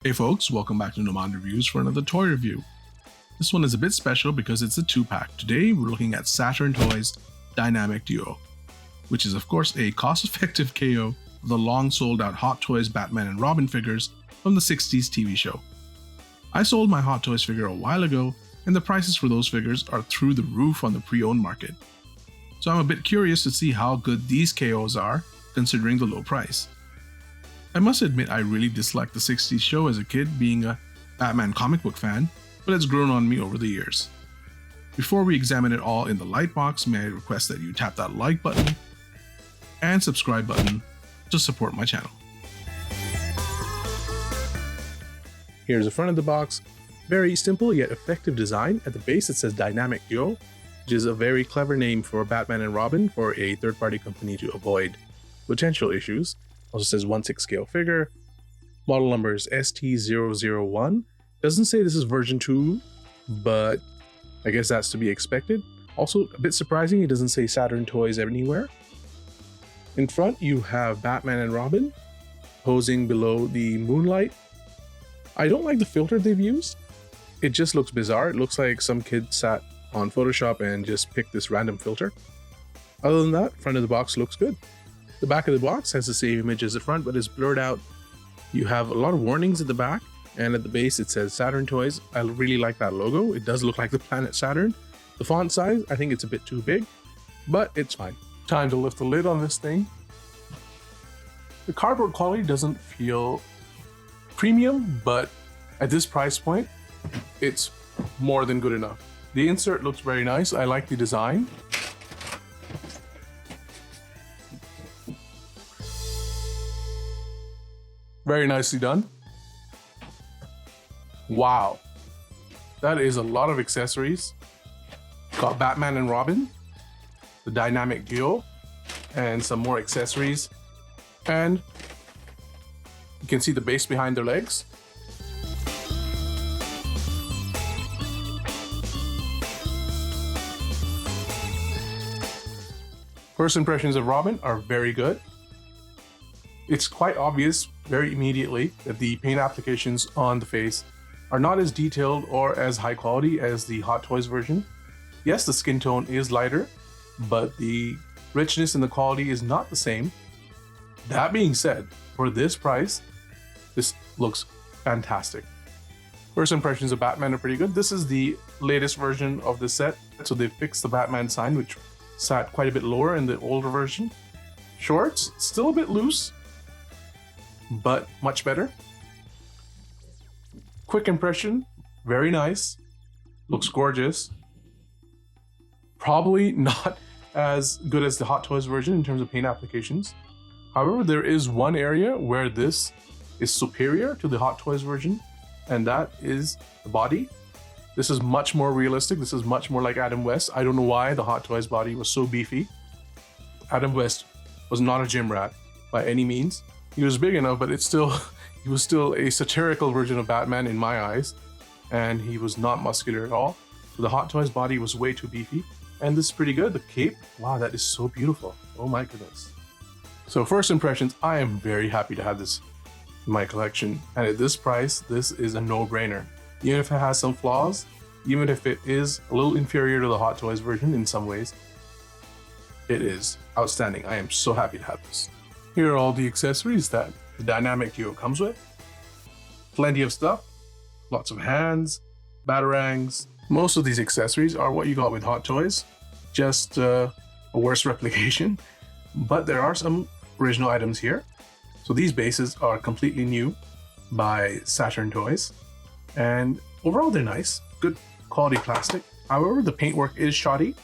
Hey folks, welcome back to Nomad Reviews for another toy review. This one is a bit special because it's a 2-pack. Today we're looking at Saturn Toys Dynamic Duo, which is of course a cost-effective KO of the long sold out Hot Toys Batman&Robin figures from the 60s TV show. I sold my Hot Toys figure a while ago, and the prices for those figures are through the roof on the pre-owned market. So I'm a bit curious to see how good these KOs are considering the low price. I must admit I really disliked the 60s show as a kid, being a Batman comic book fan, but it's grown on me over the years. Before we examine it all in the light box, may I request that you tap that like button and subscribe button to support my channel. Here's the front of the box. Very simple yet effective design. At the base it says Dynamic Duo, which is a very clever name for Batman and Robin for a third-party company to avoid potential issues. Also says 1/6 scale figure. Model number is ST001. Doesn't say this is version 2, but I guess that's to be expected. Also a bit surprising, it doesn't say Saturn Toys anywhere. In front you have Batman and Robin posing below the moonlight. I don't like the filter they've used. It just looks bizarre. It looks like some kid sat on Photoshop and just picked this random filter. Other than that, front of the box looks good. The back of the box has the same image as the front, but it's blurred out. You have a lot of warnings at the back, and at the base it says Saturn Toys. I really like that logo. It does look like the planet Saturn. The font size, I think it's a bit too big, but it's fine. Time to lift the lid on this thing. The cardboard quality doesn't feel premium, but at this price point, it's more than good enough. The insert looks very nice. I like the design. Very nicely done. Wow, that is a lot of accessories. Got Batman and Robin, the Dynamic Duo, and some more accessories. And you can see the base behind their legs. First impressions of Robin are very good. It's quite obvious very immediately that the paint applications on the face are not as detailed or as high quality as the Hot Toys version. Yes, the skin tone is lighter, but the richness and the quality is not the same. That being said, for this price, this looks fantastic. First impressions of Batman are pretty good. This is the latest version of the set, so they fixed the Batman sign, which sat quite a bit lower in the older version. Shorts, still a bit loose, but much better. Quick impression, very nice. Looks gorgeous. Probably not as good as the Hot Toys version in terms of paint applications. However, there is one area where this is superior to the Hot Toys version, and that is the body. This is much more realistic. This is much more like Adam West. I don't know why the Hot Toys body was so beefy. Adam West was not a gym rat by any means. He was big enough, but he was still a satirical version of Batman in my eyes, and he was not muscular at all. So the Hot Toys body was way too beefy, and this is pretty good. The cape, wow, that is so beautiful. Oh my goodness. So first impressions, I am very happy to have this in my collection, and at this price, this is a no-brainer. Even if it has some flaws, even if it is a little inferior to the Hot Toys version in some ways, it is outstanding. I am so happy to have this. Here are all the accessories that the Dynamic Duo comes with. Plenty of stuff, lots of hands, batarangs. Most of these accessories are what you got with Hot Toys, just a worse replication, but there are some original items here. So these bases are completely new by Saturn Toys, and overall they're nice, good quality plastic. However, the paintwork is shoddy.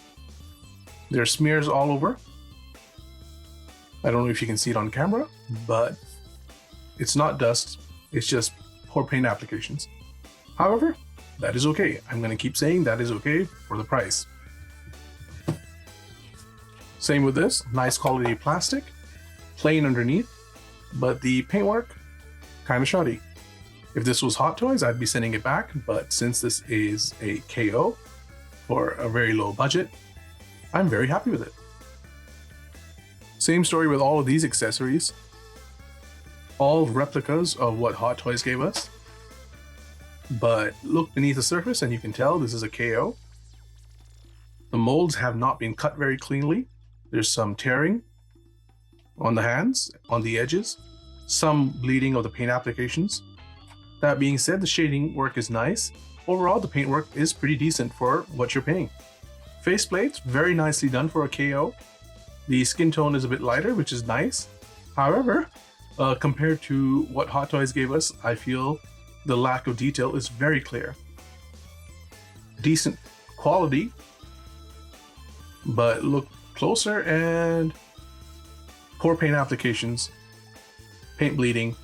There are smears all over. I don't know if you can see it on camera, but it's not dust, it's just poor paint applications. However, that is okay. I'm gonna keep saying that is okay for the price. Same with this, nice quality plastic, plain underneath, but the paintwork, kind of shoddy. If this was Hot Toys, I'd be sending it back, but since this is a KO for a very low budget, I'm very happy with it. Same story with all of these accessories. All replicas of what Hot Toys gave us. but look beneath the surface and you can tell this is a KO. The molds have not been cut very cleanly. There's some tearing on the hands, on the edges, some bleeding of the paint applications. That being said, the shading work is nice. Overall, the paint work is pretty decent for what you're paying. Faceplates, very nicely done for a KO. The skin tone is a bit lighter, which is nice. However, compared to what Hot Toys gave us, I feel the lack of detail is very clear. Decent quality, but look closer and poor paint applications, paint bleeding,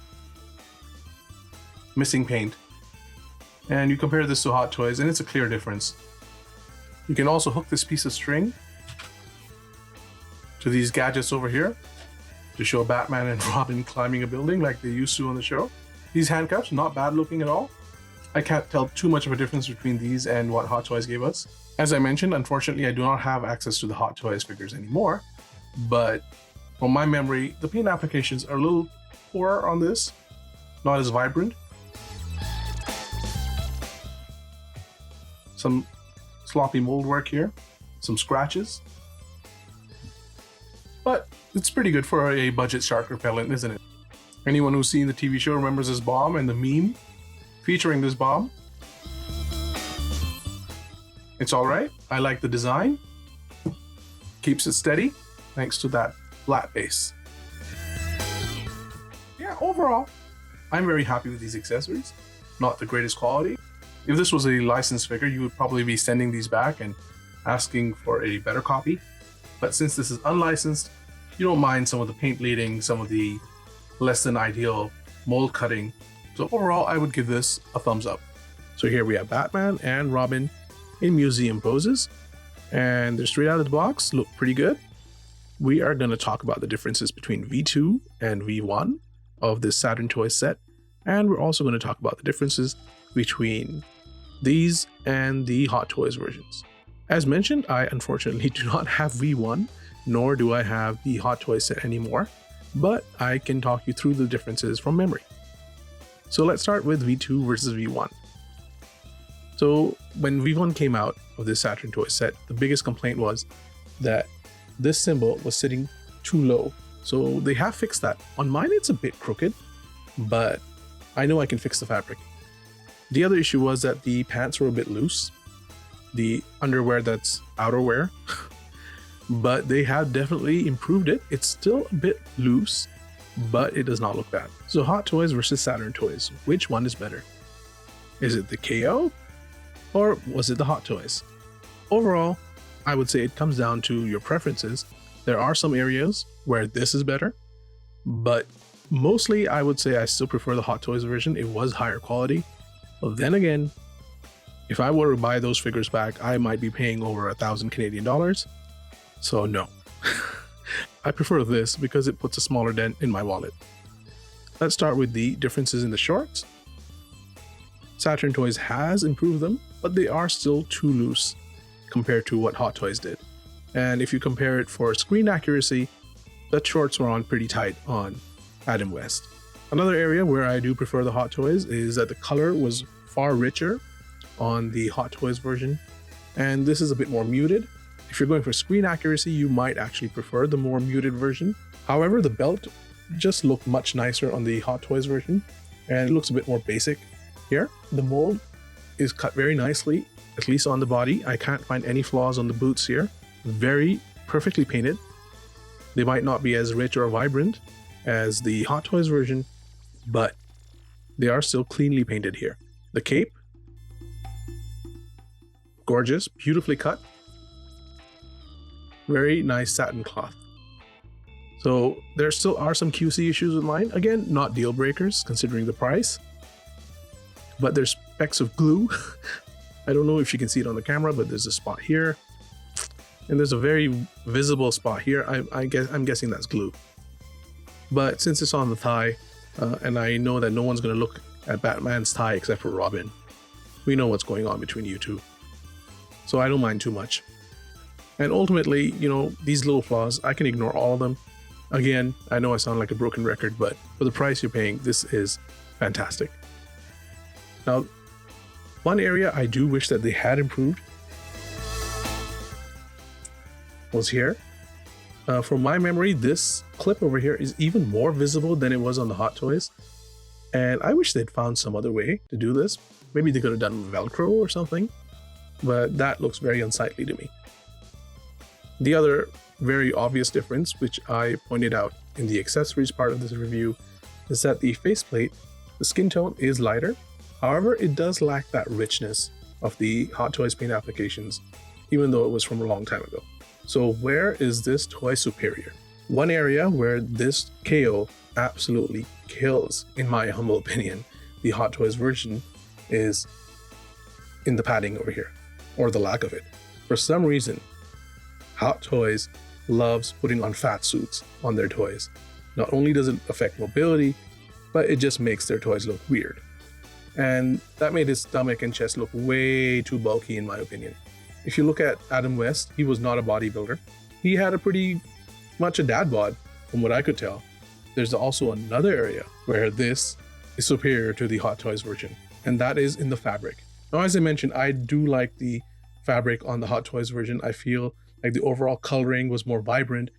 missing paint. And you compare this to Hot Toys and it's a clear difference. You can also hook this piece of string to these gadgets over here to show Batman and Robin climbing a building like they used to on the show. These handcuffs, not bad looking at all. I can't tell too much of a difference between these and what Hot Toys gave us. As I mentioned, unfortunately, I do not have access to the Hot Toys figures anymore, but from my memory, the paint applications are a little poorer on this, not as vibrant. Some sloppy mold work here, some scratches, but it's pretty good for a budget shark repellent, isn't it? Anyone who's seen the TV show remembers this bomb and the meme featuring this bomb. It's all right. I like the design. Keeps it steady thanks to that flat base. Yeah, overall, I'm very happy with these accessories. Not the greatest quality. If this was a licensed figure, you would probably be sending these back and asking for a better copy. But since this is unlicensed, you don't mind some of the paint bleeding, some of the less than ideal mold cutting. So overall, I would give this a thumbs up. So here we have Batman and Robin in museum poses, and they're straight out of the box, look pretty good. We are going to talk about the differences between V2 and V1 of this Saturn Toys set, and we're also going to talk about the differences between these and the Hot Toys versions. As mentioned, I unfortunately do not have V1, nor do I have the Hot Toys set anymore, but I can talk you through the differences from memory. So let's start with V2 versus V1. So when V1 came out of this Saturn Toys set, the biggest complaint was that this symbol was sitting too low. So they have fixed that. On mine, it's a bit crooked, but I know I can fix the fabric. The other issue was that the pants were a bit loose. The underwear, that's outerwear, but they have definitely improved it. It's still a bit loose, but it does not look bad. So Hot Toys versus Saturn Toys, which one is better? Is it the KO? Or was it the Hot Toys? Overall, I would say it comes down to your preferences. There are some areas where this is better, but mostly I would say I still prefer the Hot Toys version. It was higher quality. But then again, if I were to buy those figures back, I might be paying over 1,000 Canadian dollars. So no, I prefer this because it puts a smaller dent in my wallet. Let's start with the differences in the shorts. Saturn Toys has improved them, but they are still too loose compared to what Hot Toys did. And if you compare it for screen accuracy, the shorts were on pretty tight on Adam West. Another area where I do prefer the Hot Toys is that the color was far richer on the Hot Toys version, and this is a bit more muted. If you're going for screen accuracy, you might actually prefer the more muted version. However, the belt just looked much nicer on the Hot Toys version, and it looks a bit more basic here. The mold is cut very nicely, at least on the body. I can't find any flaws on the boots here. Very perfectly painted. They might not be as rich or vibrant as the Hot Toys version, but they are still cleanly painted here. The cape, gorgeous, beautifully cut. Very nice satin cloth. So there still are some QC issues with mine. Again, not deal breakers considering the price, but there's specks of glue. I don't know if you can see it on the camera, but there's a spot here, and there's a very visible spot here. I'm guessing that's glue. But since it's on the thigh, and I know that no one's going to look at Batman's thigh except for Robin, we know what's going on between you two. So I don't mind too much. And ultimately, you know, these little flaws, I can ignore all of them. Again, I know I sound like a broken record, but for the price you're paying, this is fantastic. Now, One area I do wish that they had improved was here. From my memory, this clip over here is even more visible than it was on the Hot Toys. And I wish they'd found some other way to do this. Maybe they could have done Velcro or something, but that looks very unsightly to me. The other very obvious difference, which I pointed out in the accessories part of this review, is that the faceplate, the skin tone is lighter. However, it does lack that richness of the Hot Toys paint applications, even though it was from a long time ago. So where is this toy superior? One area where this KO absolutely kills, in my humble opinion, the Hot Toys version is in the padding over here, or the lack of it. For some reason, Hot Toys loves putting on fat suits on their toys. Not only does it affect mobility, but it just makes their toys look weird. And that made his stomach and chest look way too bulky in my opinion. If you look at Adam West, he was not a bodybuilder. He had a pretty much a dad bod, from what I could tell. There's also another area where this is superior to the Hot Toys version, and that is in the fabric. Now, as I mentioned, I do like the fabric on the Hot Toys version. I feel like the overall coloring was more vibrant,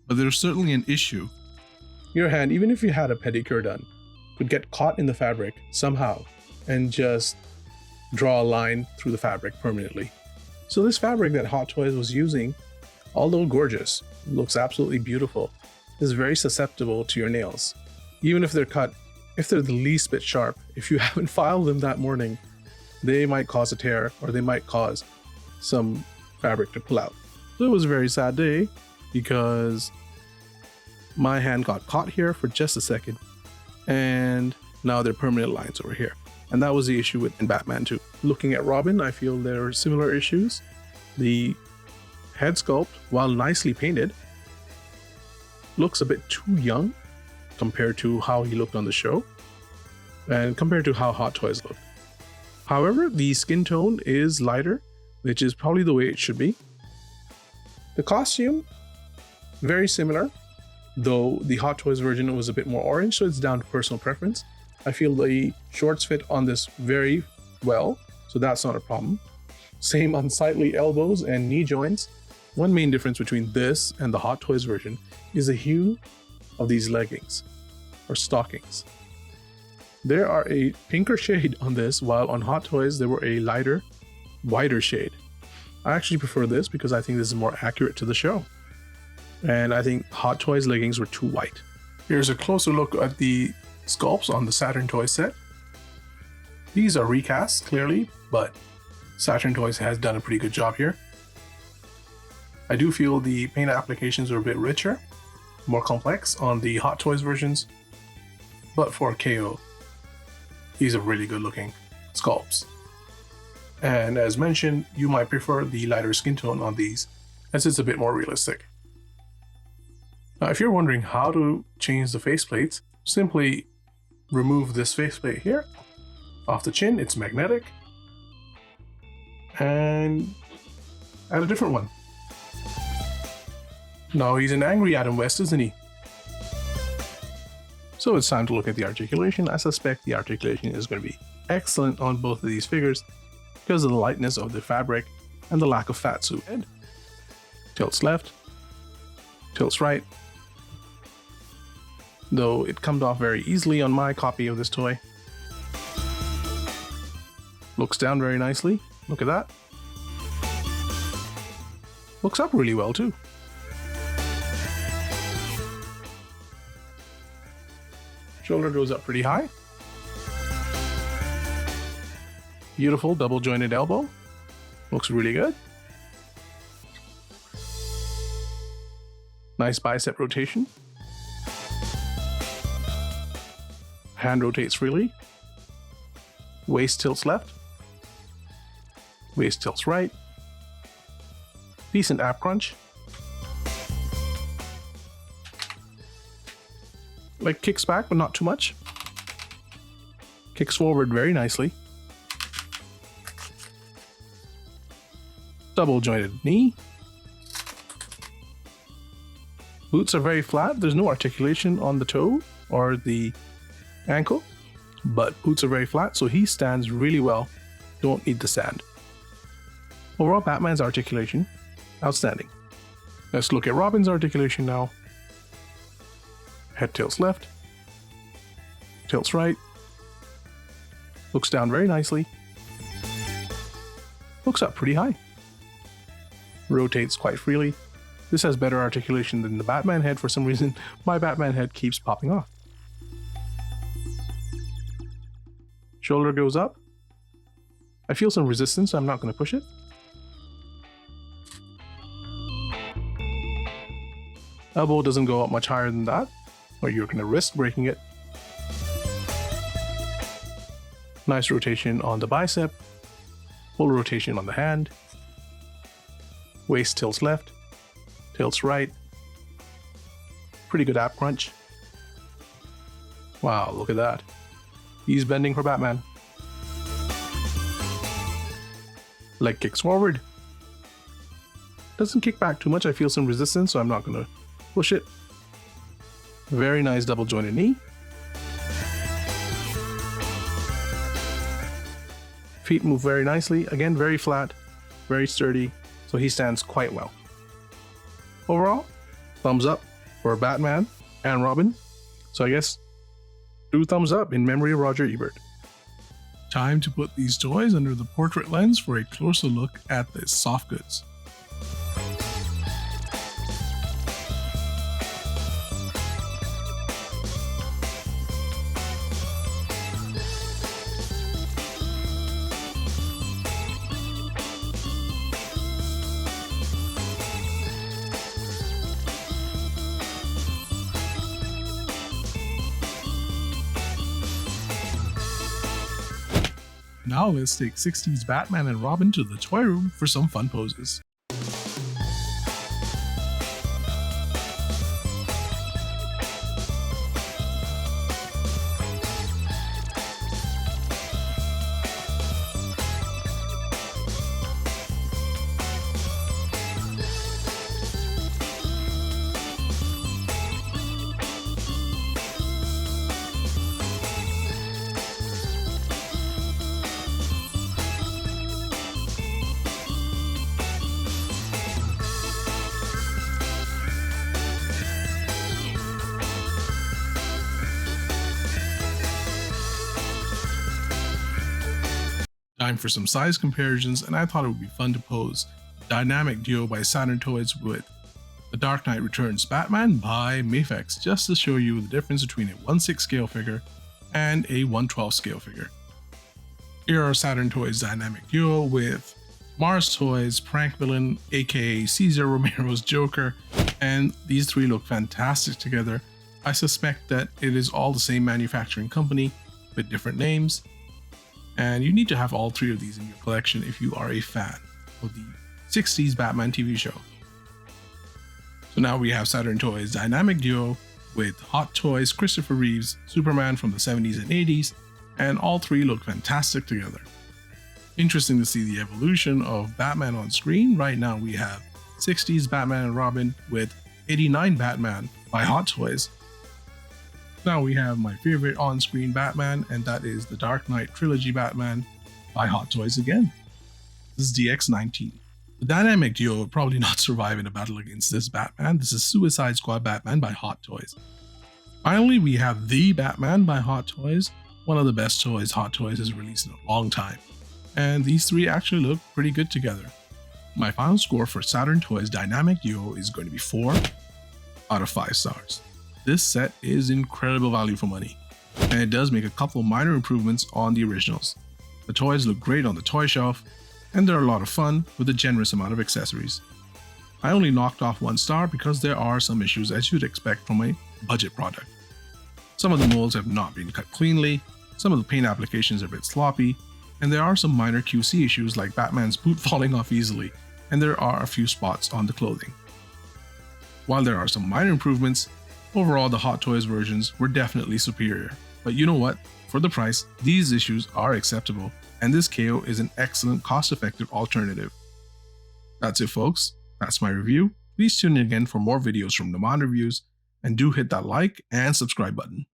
but there's certainly an issue. Your hand, even if you had a pedicure done, could get caught in the fabric somehow and just draw a line through the fabric permanently. So this fabric that Hot Toys was using, although gorgeous, looks absolutely beautiful, is very susceptible to your nails. Even if they're cut, if they're the least bit sharp, if you haven't filed them that morning, they might cause a tear or they might cause some fabric to pull out. So it was a very sad day because my hand got caught here for just a second and now they're permanent lines over here. And that was the issue with in Batman 2. Looking at Robin, I feel there are similar issues. The head sculpt, while nicely painted, looks a bit too young compared to how he looked on the show and compared to how Hot Toys looked. However, the skin tone is lighter, which is probably the way it should be. The costume, very similar, though the Hot Toys version was a bit more orange, so it's down to personal preference. I feel the shorts fit on this very well, so that's not a problem. Same unsightly elbows and knee joints. One main difference between this and the Hot Toys version is the hue of these leggings or stockings. There are a pinker shade on this, while on Hot Toys there were a lighter, whiter shade. I actually prefer this because I think this is more accurate to the show. And I think Hot Toys leggings were too white. Here's a closer look at the sculpts on the Saturn Toys set. These are recasts, clearly, but Saturn Toys has done a pretty good job here. I do feel the paint applications are a bit richer, more complex on the Hot Toys versions, but for KO, these are really good looking sculpts. And as mentioned, you might prefer the lighter skin tone on these, as it's a bit more realistic. Now, if you're wondering how to change the faceplates, simply remove this faceplate here off the chin. It's magnetic, and add a different one. Now he's an angry Adam West, isn't he? So it's time to look at the articulation. I suspect the articulation is going to be excellent on both of these figures because of the lightness of the fabric and the lack of fat suit. Head tilts left, tilts right. Though it comes off very easily on my copy of this toy. Looks down very nicely. Look at that. Looks up really well too. Shoulder goes up pretty high. Beautiful double jointed elbow. Looks really good. Nice bicep rotation. Hand rotates freely. Waist tilts left. Waist tilts right. Decent ab crunch. Like kicks back, but not too much. Kicks forward very nicely. Double jointed knee. Boots are very flat. There's no articulation on the toe or the ankle, but boots are very flat, so he stands really well Don't need the sand. Overall, Batman's articulation, outstanding. Let's look at Robin's articulation now. Head tilts left, tilts right, looks down very nicely, looks up pretty high, rotates quite freely. This has better articulation than the Batman head. For some reason, my Batman head keeps popping off. Shoulder goes up. I feel some resistance, so I'm not going to push it. Elbow doesn't go up much higher than that, or you're going to risk breaking it. Nice rotation on the bicep, full rotation on the hand. Waist tilts left, tilts right. Pretty good ab crunch. Wow, look at that. He's bending for Batman. Leg kicks forward. Doesn't kick back too much. I feel some resistance, so I'm not going to push it. Very nice double jointed knee. Feet move very nicely. Again, very flat, very sturdy, so he stands quite well. Overall, thumbs up for Batman and Robin. So I guess 2 thumbs up in memory of Roger Ebert. Time to put these toys under the portrait lens for a closer look at the soft goods. Now let's take 60s Batman and Robin to the toy room for some fun poses. Time for some size comparisons, and I thought it would be fun to pose Dynamic Duo by Saturn Toys with The Dark Knight Returns Batman by Mafex, just to show you the difference between a 1/6 scale figure and a 1/12 scale figure. Here are Saturn Toys Dynamic Duo with Mars Toys Prank Villain, aka Cesar Romero's Joker, and these 3 look fantastic together. I suspect that it is all the same manufacturing company with different names, and you need to have all 3 of these in your collection if you are a fan of the 60s Batman TV show. So now we have Saturn Toys Dynamic Duo with Hot Toys Christopher Reeve's Superman from the 70s and 80s, and all 3 look fantastic together. Interesting to see the evolution of Batman on screen. Right now we have 60s Batman and Robin with 89 Batman by Hot Toys. Now we have my favorite on-screen Batman, and that is the Dark Knight Trilogy Batman by Hot Toys again. This is DX19. The Dynamic Duo would probably not survive in a battle against this Batman. This is Suicide Squad Batman by Hot Toys. Finally, we have The Batman by Hot Toys, one of the best toys Hot Toys has released in a long time. And these 3 actually look pretty good together. My final score for Saturn Toys Dynamic Duo is going to be 4 out of 5 stars. This set is incredible value for money, and it does make a couple of minor improvements on the originals. The toys look great on the toy shelf, and they're a lot of fun with a generous amount of accessories. I only knocked off 1 star because there are some issues as you'd expect from a budget product. Some of the molds have not been cut cleanly, some of the paint applications are a bit sloppy, and there are some minor QC issues like Batman's boot falling off easily, and there are a few spots on the clothing. While there are some minor improvements, overall the Hot Toys versions were definitely superior. But you know what? For the price, these issues are acceptable, and this KO is an excellent cost-effective alternative. That's it folks, that's my review. Please tune in again for more videos from Naman Reviews, and do hit that like and subscribe button.